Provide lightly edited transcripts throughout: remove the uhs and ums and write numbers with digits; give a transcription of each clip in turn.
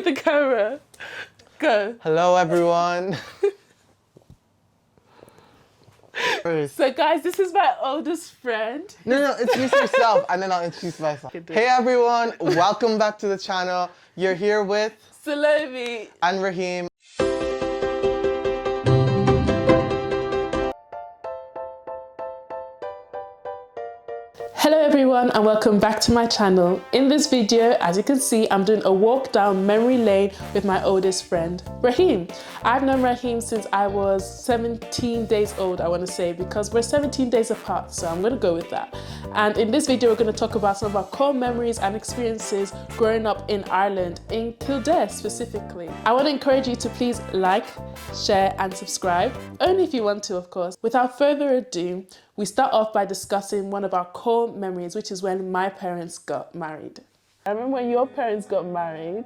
at the camera. Go. Hello, everyone. So guys, this is my oldest friend. No, introduce yourself and then I'll introduce myself. Hey everyone, welcome back to the channel. You're here with Salome and Raheem. Hello everyone and welcome back to my channel. In this video, as you can see, I'm doing a walk down memory lane with my oldest friend, Raheem. I've known Raheem since I was 17 days old, I want to say, because we're 17 days apart, so I'm going to go with that. And in this video, we're going to talk about some of our core memories and experiences growing up in Ireland, in Kildare specifically. I want to encourage you to please like, share and subscribe, only if you want to, of course. Without further ado, we start off by discussing one of our core memories, which is when my parents got married. I remember when your parents got married.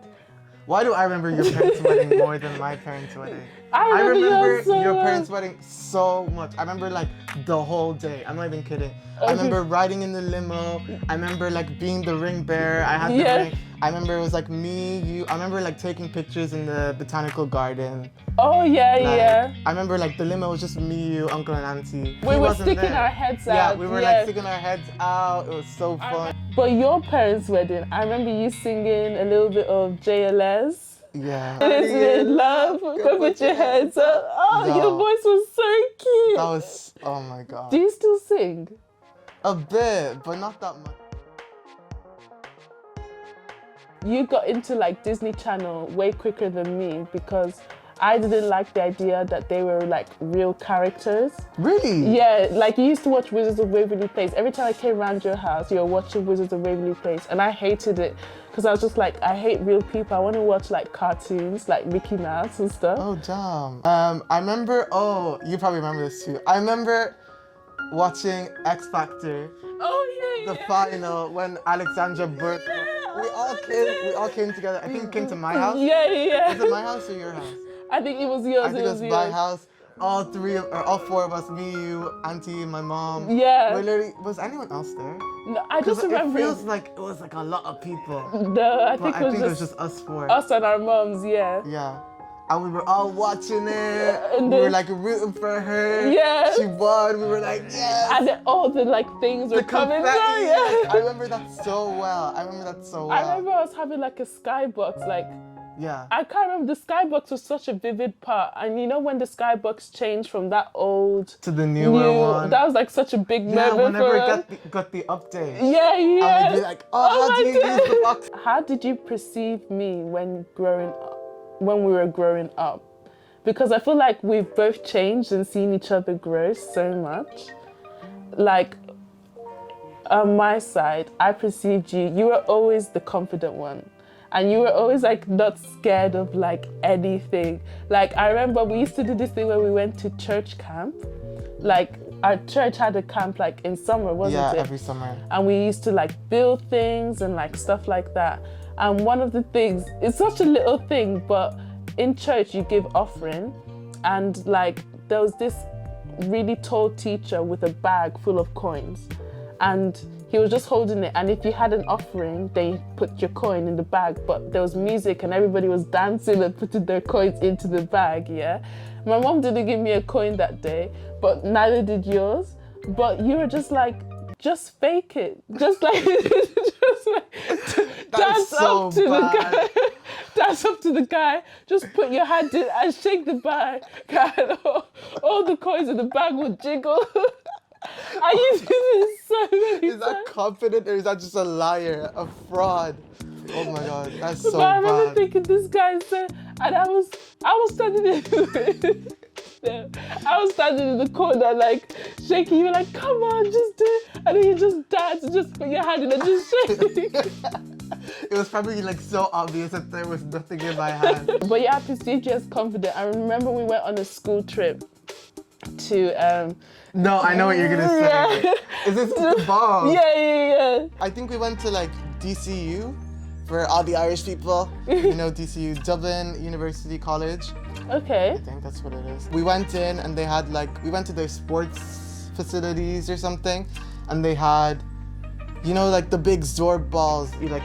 Why do I remember your parents' wedding more than my parents' wedding? I remember your parents' wedding so much. I remember like the whole day. I'm not even kidding. I remember riding in the limo. I remember like being the ring bearer. I had the ring. I remember it was like me, you. I remember like taking pictures in the botanical garden. Oh yeah. I remember like the limo was just me, you, uncle and auntie. We were sticking our heads out. Yeah, we were like sticking our heads out. It was so fun. But your parents' wedding, I remember you singing a little bit of JLS. Yeah. It's in love, go put your heads up. Oh, no. Your voice was so cute. That was, oh my God. Do you still sing? A bit, but not that much. You got into like Disney Channel way quicker than me because I didn't like the idea that they were like real characters. Really? Yeah, like you used to watch Wizards of Waverly Place. Every time I came around your house, you were watching Wizards of Waverly Place, and I hated it because I was just like, I hate real people. I want to watch like cartoons, like Mickey Mouse and stuff. Oh, damn. I remember, oh, you probably remember this too. I remember watching X Factor. Oh, yeah. The final, when Alexandra Burke. We all came together. I think it came to my house. Yeah. Was it my house or your house? I think it was yours. I think it was my house. All four of us, me, you, auntie, my mom. Yeah. Was anyone else there? No, I just remember. It feels like it was like a lot of people. No, I think it was just us four. Us and our moms, yeah. Yeah. And we were all watching it. And we were like rooting for her. Yeah. She won. We were like, yes. And then all the like things were coming down. Yeah. I remember that so well. I remember I was having like a skybox, like. Yeah. I can't remember, the skybox was such a vivid part. And you know when the skybox changed from that old to the newer one? That was like such a big moment whenever for us. got the update. Yeah. And we'd be like, how do you use the box? How did you perceive me when we were growing up? Because I feel like we've both changed and seen each other grow so much. Like, on my side, I perceived you were always the confident one. And you were always like not scared of like anything. Like I remember we used to do this thing where we went to church camp. Like our church had a camp like in summer, wasn't it? Yeah, every summer. And we used to like build things and like stuff like that. And one of the things, it's such a little thing, but in church you give offering. And like there was this really tall teacher with a bag full of coins. And he was just holding it, and if you had an offering, they put your coin in the bag, but there was music and everybody was dancing and putting their coins into the bag, yeah? My mom didn't give me a coin that day, but neither did yours. But you were just like, just fake it. Just like, dance up to the guy. Dance up to the guy, just put your hand in and shake the bag. And all the coins in the bag would jiggle. I used to do this so many times. Is that confident or is that just a liar, a fraud? Oh my God, that's so bad. I remember thinking this guy said, and I was standing I was standing in the corner like shaking. You were like, come on, just do it. And then you just dance and just put your hand in and just shake. It was probably like so obvious that there was nothing in my hand. But yeah, I perceived you as confident. I remember we went on a school trip to No, I know what you're gonna say. Yeah. Is this the bomb? Yeah. I think we went to like DCU for all the Irish people. You know DCU, Dublin University College. Okay. I think that's what it is. We went in and they had like, we went to their sports facilities or something, and they had, you know, like the big Zorb balls you like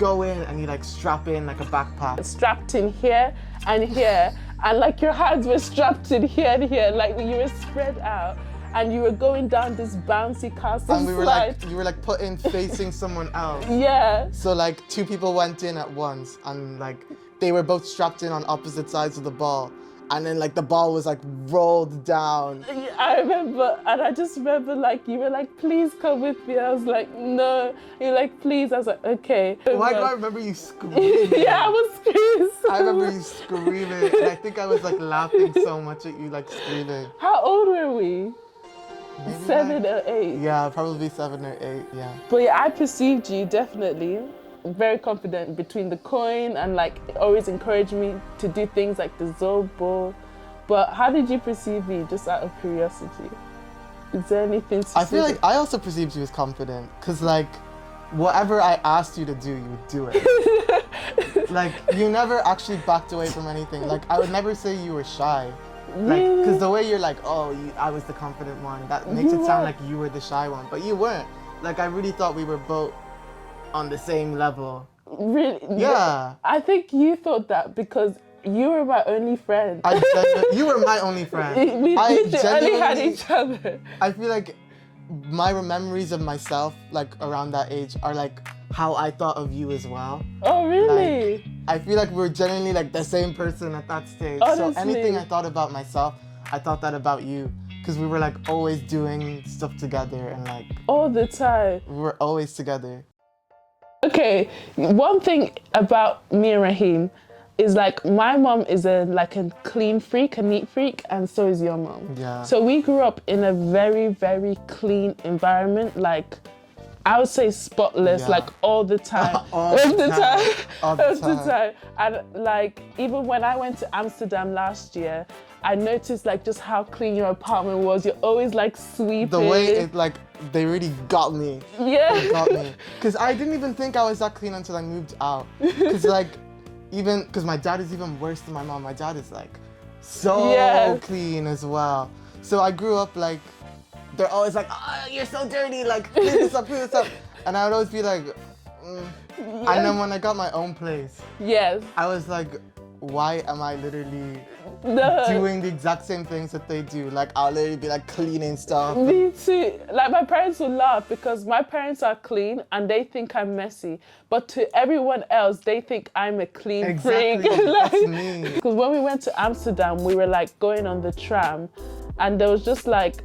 go in and you like strap in like a backpack. Strapped in here and here, and like your hands were strapped in here and here, like you were spread out, and you were going down this bouncy castle And we were slide. like, you were like put in facing someone else. Yeah. So like 2 people went in at once, and like they were both strapped in on opposite sides of the ball. And then like the ball was like rolled down. I remember, and I just remember like you were like, please come with me. I was like, no. You're like, please. I was like, okay. Why do I remember you screaming? Yeah, I was screaming. I remember you screaming, and I think I was like laughing so much at you like screaming. How old were we? Maybe 7 like, or 8. yeah, probably 7 or 8, yeah. But yeah, I perceived you definitely very confident between the coin and like always encouraged me to do things like the Zoe ball. But how did you perceive me, just out of curiosity? Is there anything specific? I feel like I also perceived you as confident, because like whatever I asked you to do, you would do it. Like you never actually backed away from anything. Like I would never say you were shy. Like, because the way you're like, oh, I was the confident one, that makes it sound like you were the shy one, but you weren't. Like I really thought we were both on the same level. Really? Yeah. I think you thought that because you were my only friend. You were my only friend. We I only had genuinely- each other. I feel like my memories of myself, like around that age, are like how I thought of you as well. Oh, really? Like, I feel like we're genuinely like the same person at that stage. Honestly. So anything I thought about myself, I thought that about you. Because we were like always doing stuff together, and like All the time. we were always together. Okay, one thing about me and Raheem is like my mom is a clean freak, a neat freak, and so is your mom. Yeah. So we grew up in a very, very clean environment. Like I would say spotless, Yeah. like all the time. All the time. All the time. And like even when I went to Amsterdam last year, I noticed like just how clean your apartment was. You're always like sweeping. The way it like, they really got me. Yeah. They got me. Because I didn't even think I was that clean until I moved out. Because like, because my dad is even worse than my mom. My dad is like so clean as well. So I grew up like, they're always like, oh, you're so dirty, like clean this up, clean this up. And I would always be like, And then when I got my own place, Yes. I was like, why am I literally No. doing the exact same things that they do? Like I'll literally be like cleaning stuff. Me too. Like my parents would laugh because my parents are clean and they think I'm messy. But to everyone else, they think I'm a clean Exactly, freak. that's me. Because when we went to Amsterdam, we were like going on the tram and there was just like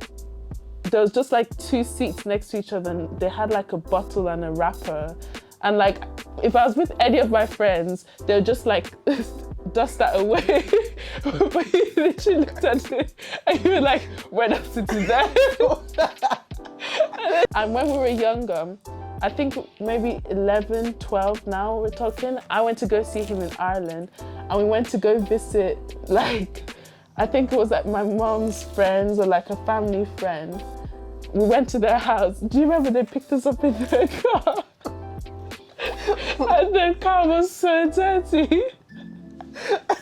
2 seats next to each other and they had like a bottle and a wrapper. And like, if I was with any of my friends, they would just like dust that away. But you literally looked at it and you were like, we're not sitting there. And when we were younger, I think maybe 11, 12 now we're talking, I went to go see him in Ireland and we went to go visit like, I think it was like my mom's friends or like a family friend. We went to their house. Do you remember they picked us up in their car? And the car was so dirty. I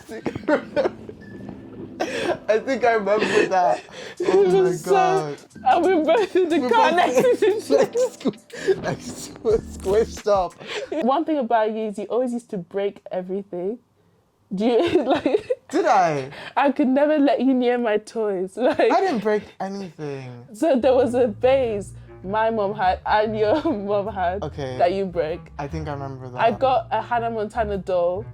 think I remember that. Oh my god. And we were both in the car next to each other. Like squished up. One thing about you is you always used to break everything. Do you like? Did I? I could never let you near my toys. Like I didn't break anything. so, there was a vase my mom had and your mom had that you break. I think I remember that. I got a Hannah Montana doll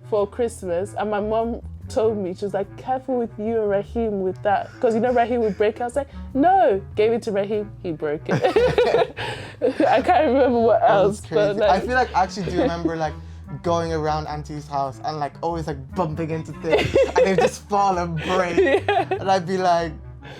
for Christmas, and my mom told me, she was like, careful with you and Raheem with that, because you know Raheem would break it. I was like, no, gave it to Raheem, he broke it. I can't remember what else. But like, I feel like I actually do remember like going around Auntie's house and like always like bumping into things and they'd just fall and break. Yeah. And I'd be like,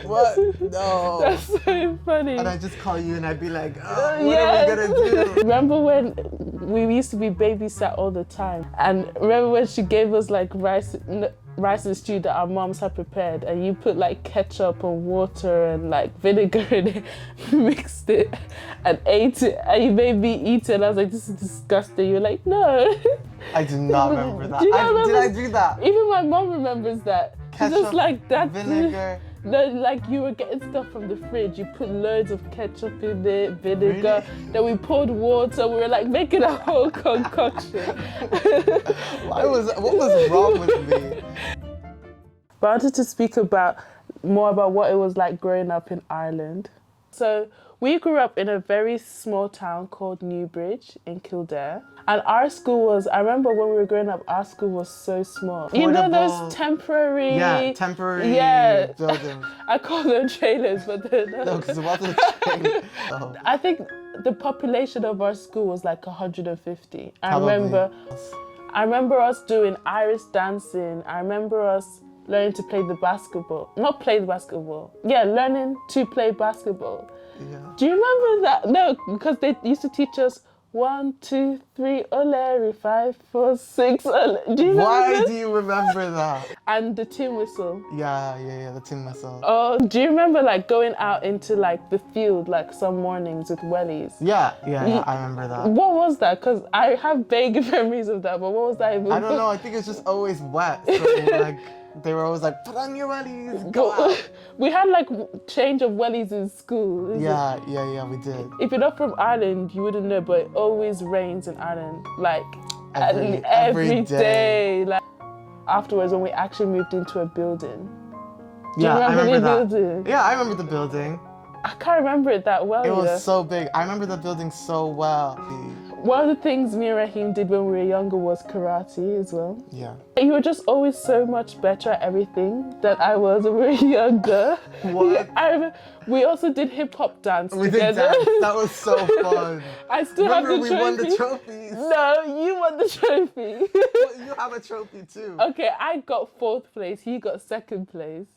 what? No. That's so funny. And I'd just call you and I'd be like, oh, what are we gonna do? Remember when we used to be babysat all the time? And remember when she gave us like rice and stew that our moms had prepared, and you put like ketchup and water and like vinegar in it, mixed it and ate it, and you made me eat it, and I was like, this is disgusting. You were like, no. I do not remember that. Do you not remember? Did I do that? Even my mom remembers that. She's Ketchup, just like that. vinegar, No, like you were getting stuff from the fridge. You put loads of ketchup in it, vinegar. Really? Then we poured water. We were like making a whole concoction. What was wrong with me? But I wanted to speak more about what it was like growing up in Ireland. So we grew up in a very small town called Newbridge in Kildare. And our school was, I remember when we were growing up, our school was so small. You know those temporary... Yeah, temporary buildings. I call them trailers, but they're not. No, because it wasn't a trailer. Oh. I think the population of our school was like 150. Probably. I remember us doing Irish dancing. I remember us learning to play the basketball. Not play the basketball. Yeah, learning to play basketball. Yeah. Do you remember that? No, because they used to teach us 1, 2, 3, O'Leary, 5, 4, 6, O'Leary. Do you remember Why this? do you remember that? And the tin whistle. Yeah, the tin whistle. Oh, do you remember like going out into like the field like some mornings with wellies? Yeah, I remember that. What was that? Because I have vague memories of that, but what was that even? I don't know, I think it's just always wet. So like, they were always like, put on your wellies, go out. We had like change of wellies in school. Yeah, we did. If you're not from Ireland, you wouldn't know, but it always rains in Ireland. Like every day. Like afterwards, when we actually moved into a building. Do Yeah, you I remember the that. building? Yeah, I remember the building. I can't remember it that well. It was so big. I remember the building so well. One of the things me and Raheem did when we were younger was karate as well. Yeah. You were just always so much better at everything than I was when we were younger. What? I remember, we also did hip hop dance We together. did dance. That was so fun. I still Remember have the trophy. we won the trophies. No, you won the trophy. Well, you have a trophy too. Okay, I got 4th place. He got 2nd place.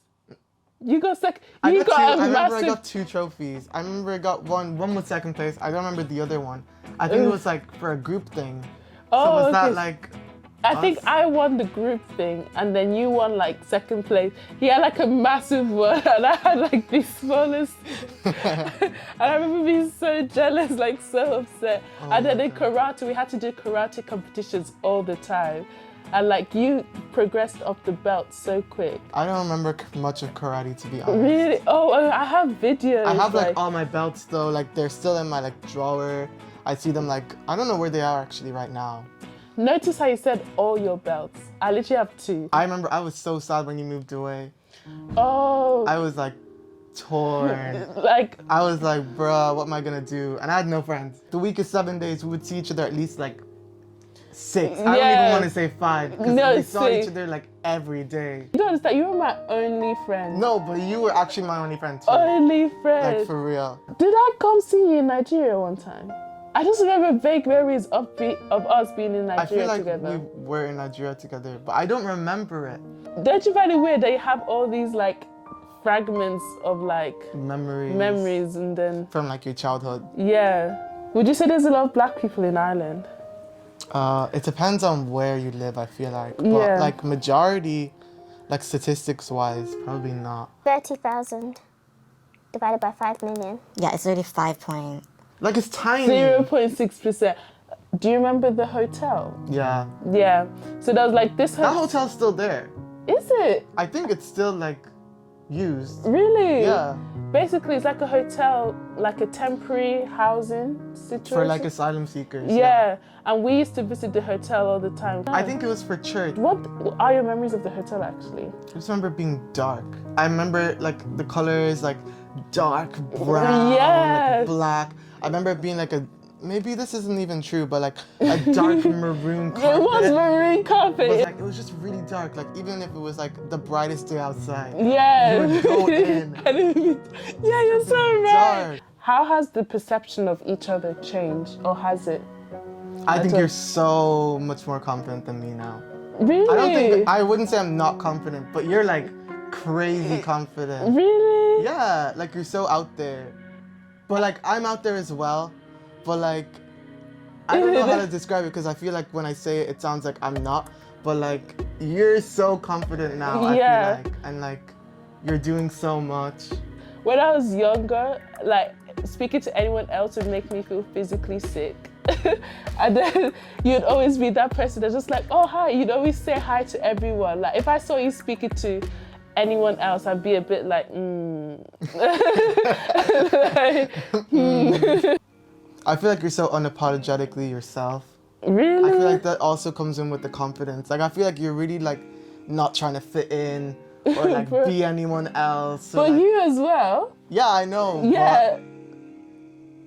You got second. I remember massive... I got 2 trophies. I remember I got one was 2nd place. I don't remember the other one. I think it was like for a group thing. Oh, so was okay. that like I think I won the group thing and then you won like 2nd place. He had like a massive one and I had like the smallest. And I remember being so jealous, like so upset. Oh And then in karate, we had to do karate competitions all the time. And like you progressed up the belt so quick. I don't remember much of karate, to be honest. Really? Oh, I have videos. I have like all my belts though, like they're still in my like drawer. I see them like, I don't know where they are actually right now. Notice how you said all your belts. I literally have 2. I remember I was so sad when you moved away. Oh. I was like torn. Like. I was like, bruh, what am I gonna do? And I had no friends. The week is 7 days, we would see each other at least like 6. I don't even want to say 5 because we saw each other like every day. You don't understand, you were my only friend. No, but you were actually my only friend too. Only friend. Like for real. Did I come see you in Nigeria one time? I just remember vague memories of us being in Nigeria I feel like together. we were in Nigeria together, but I don't remember it. Don't you find it weird that you have all these like fragments of like memories and then from like your childhood? Yeah. Would you say there's a lot of black people in Ireland? It depends on where you live, I feel like. But like majority, like statistics wise, probably not. 30,000 divided by 5 million. Yeah, it's already 5 point. Like it's tiny. 0.6%. Do you remember the hotel? Yeah. Yeah. So there was like this That hotel's still there. Is it? I think it's still like used. Really? Yeah. Basically, it's like a hotel, like a temporary housing situation. For like asylum seekers. Yeah. And we used to visit the hotel all the time. I think it was for church. What are your memories of the hotel actually? I just remember it being dark. I remember like the colors like dark brown, like black. I remember it being like maybe this isn't even true, but like a dark maroon carpet. It was maroon carpet. It was just really dark. Like even if it was like the brightest day outside, yeah, you would go in. Yeah, you're so right. Dark. How has the perception of each other changed, or has it? I think you're so much more confident than me now. Really? I wouldn't say I'm not confident, but you're like crazy confident. Really? Yeah, like you're so out there. But like I'm out there as well, but like I don't know how to describe it because I feel like when I say it, it sounds like I'm not. But like you're so confident now, I feel like, and like you're doing so much. When I was younger, like speaking to anyone else would make me feel physically sick. And then you'd always be that person that's just like, oh hi, you'd always say hi to everyone. Like if I saw you speaking to anyone else, I'd be a bit like, I feel like you're so unapologetically yourself. Really? I feel like that also comes in with the confidence. Like I feel like you're really like not trying to fit in or like be anyone else. But like, you as well. yeah, I know. Yeah. But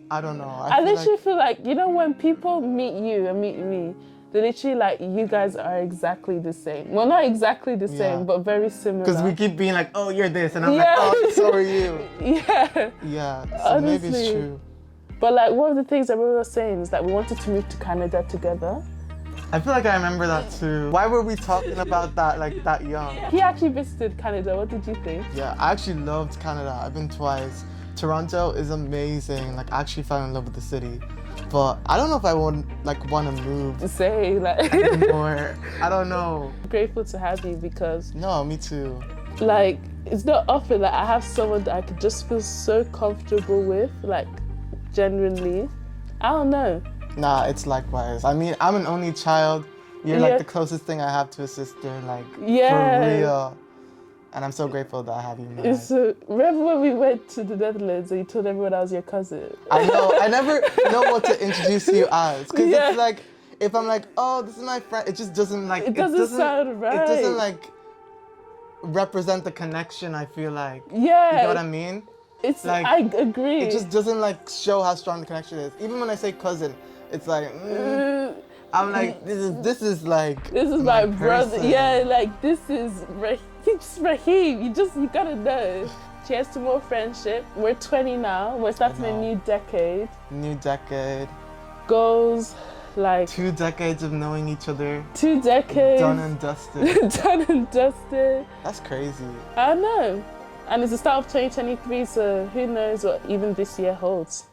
I don't know. I literally feel like, you know, when people meet you and meet me, they literally like, you guys are exactly the same. Well, not exactly the same, but very similar. Because we keep being like, oh, you're this, and I'm Yeah. like, oh, so are you. Yeah. Yeah. So Honestly. maybe it's true. But like, one of the things that we were saying is that we wanted to move to Canada together. I feel like I remember that too. Why were we talking about that like that young? He actually visited Canada. What did you think? Yeah, I actually loved Canada. I've been twice. Toronto is amazing. Like I actually fell in love with the city. But I don't know if I want to move To say like anymore. I don't know. Grateful to have you because No, me too. like it's not often that I have someone that I could just feel so comfortable with, like genuinely. I don't know. Nah, it's likewise. I mean, I'm an only child. You're like the closest thing I have to a sister, like for real. And I'm so grateful that I have you in my life. So, remember when we went to the Netherlands and you told everyone I was your cousin? I know. I never know what to introduce you as. Because it's like, if I'm like, oh, this is my friend, it just doesn't like... It doesn't sound right. It doesn't like represent the connection, I feel like. Yeah. You know what I mean? It's like, I agree. It just doesn't like show how strong the connection is. Even when I say cousin, it's like, I'm like, this is like... This is my brother. person. Yeah, like this is Raheem. You gotta know. Cheers to more friendship. We're 20 now. We're starting a new decade. New decade. Goals like 2 decades of knowing each other. 2 decades. Done and dusted. Done and dusted. That's crazy. I know. And it's the start of 2023, so who knows what even this year holds.